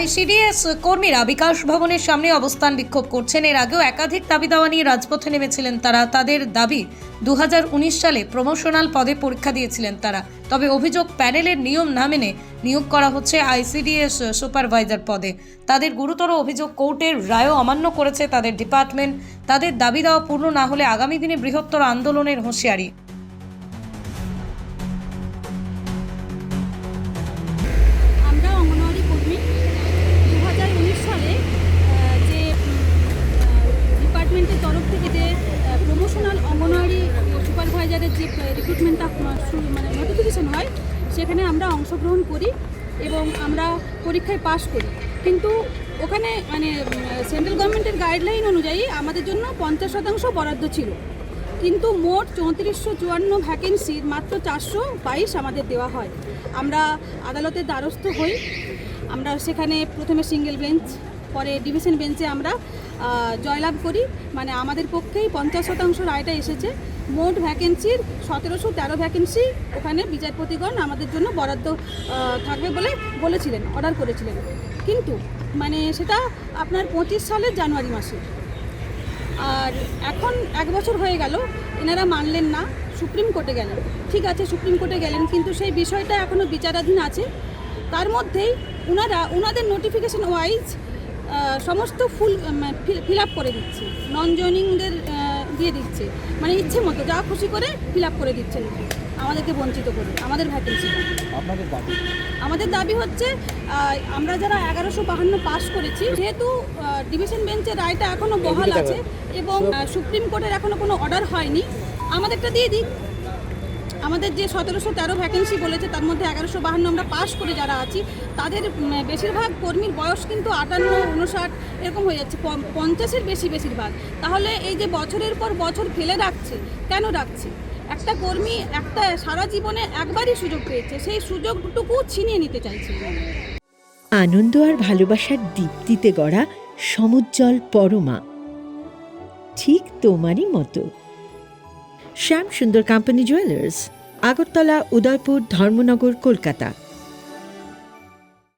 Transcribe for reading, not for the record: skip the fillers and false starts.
ICDS কর্মীরা বিকাশ ভবনের সামনে অবস্থান বিক্ষোভ করছেন। এর আগেও একাধিক দাবি দাওয়া নিয়ে রাজপথে নেমেছিলেন তারা। তাদের দাবি 2019 সালে প্রমোশনাল পদে পরীক্ষা দিয়েছিলেন তারা, তবে অভিযোগ প্যানেলের নিয়ম না মেনে নিয়োগ করা হচ্ছে আইসিডিএস সুপারভাইজার পদে। তাদের গুরুতর অভিযোগ, কোর্টের রায়ও অমান্য করেছে তাদের ডিপার্টমেন্ট। তাদের দাবি দেওয়া পূর্ণ না হলে আগামী দিনে বৃহত্তর আন্দোলনের হুঁশিয়ারি। আমরা অঙ্গনওয়াড়ি কর্মী 2019 সালে যে ডিপার্টমেন্টের তরফ থেকে যে প্রমোশনাল অঙ্গনওয়াড়ি সুপারভাইজারের যে রিক্রুটমেন্টটা নোটিফিকেশন হয়, সেখানে আমরা অংশগ্রহণ করি এবং আমরা পরীক্ষায় পাশ করি। কিন্তু ওখানে সেন্ট্রাল গভর্নমেন্টের গাইডলাইন অনুযায়ী আমাদের জন্য 50% বরাদ্দ ছিল, কিন্তু মোট 3454 ভ্যাকেন্সির মাত্র 422 আমাদের দেওয়া হয়। আমরা আদালতের দ্বারস্থ হই। আমরা সেখানে প্রথমে সিঙ্গেল বেঞ্চ, পরে ডিভিশন বেঞ্চে আমরা জয়লাভ করি। আমাদের পক্ষেই 50% রায়টা এসেছে। মোট ভ্যাকেন্সির 1713 ভ্যাকেন্সি ওখানে বিচারপতিগণ আমাদের জন্য বরাদ্দ থাকবে বলে বলেছিলেন, অর্ডার করেছিলেন। কিন্তু সেটা আপনার 25 সালের জানুয়ারি মাসে। আর এখন 1 বছর হয়ে গেল, এনারা মানলেন না, সুপ্রিম কোর্টে গেলেন। ঠিক আছে, সুপ্রিম কোর্টে গেলেন, কিন্তু সেই বিষয়টা এখনও বিচারাধীন আছে। তার মধ্যেই ওনাদের নোটিফিকেশন ওয়াইজ সমস্ত ফিল আপ করে দিচ্ছে, নন জয়নিংদের দিয়ে দিচ্ছে, ইচ্ছে মতো যা খুশি করে ফিল আপ করে দিচ্ছেন, আমাদেরকে বঞ্চিত করে আমাদের ভ্যাকেন্সি। আমাদের দাবি হচ্ছে আমরা যারা 1152 পাস করেছি, যেহেতু ডিভিশন বেঞ্চের রায়টা এখনও বহাল আছে এবং সুপ্রিম কোর্টের এখনও কোনো অর্ডার হয়নি, আমাদেরটা দিয়ে দিক। আমাদের যে 1713 ভ্যাকেন্সি বলেছে, তার মধ্যে 1152 আমরা পাস করে যারা আছি, তাদের বেশিরভাগ কর্মীর বয়স কিন্তু 58, 59 এরকম হয়ে যাচ্ছে, 50-এর বেশিরভাগ। তাহলে এই যে বছরের পর বছর ফেলে রাখছে, কেন রাখছে? একটা কর্মী সারা জীবনে একবারই সুযোগ পেয়েছে, সেই সুযোগটুকু ছিনিয়ে নিতে চাইছে। আনন্দ আর ভালোবাসার দীপ্তিতে গড়া সমুজ্জ্বল পরমা, ঠিক তোমারই মতো। শ্যাম সুন্দর কোম্পানি জুয়েলার্স, আগরতলা, উদয়পুর, ধর্মনগর, কলকাতা।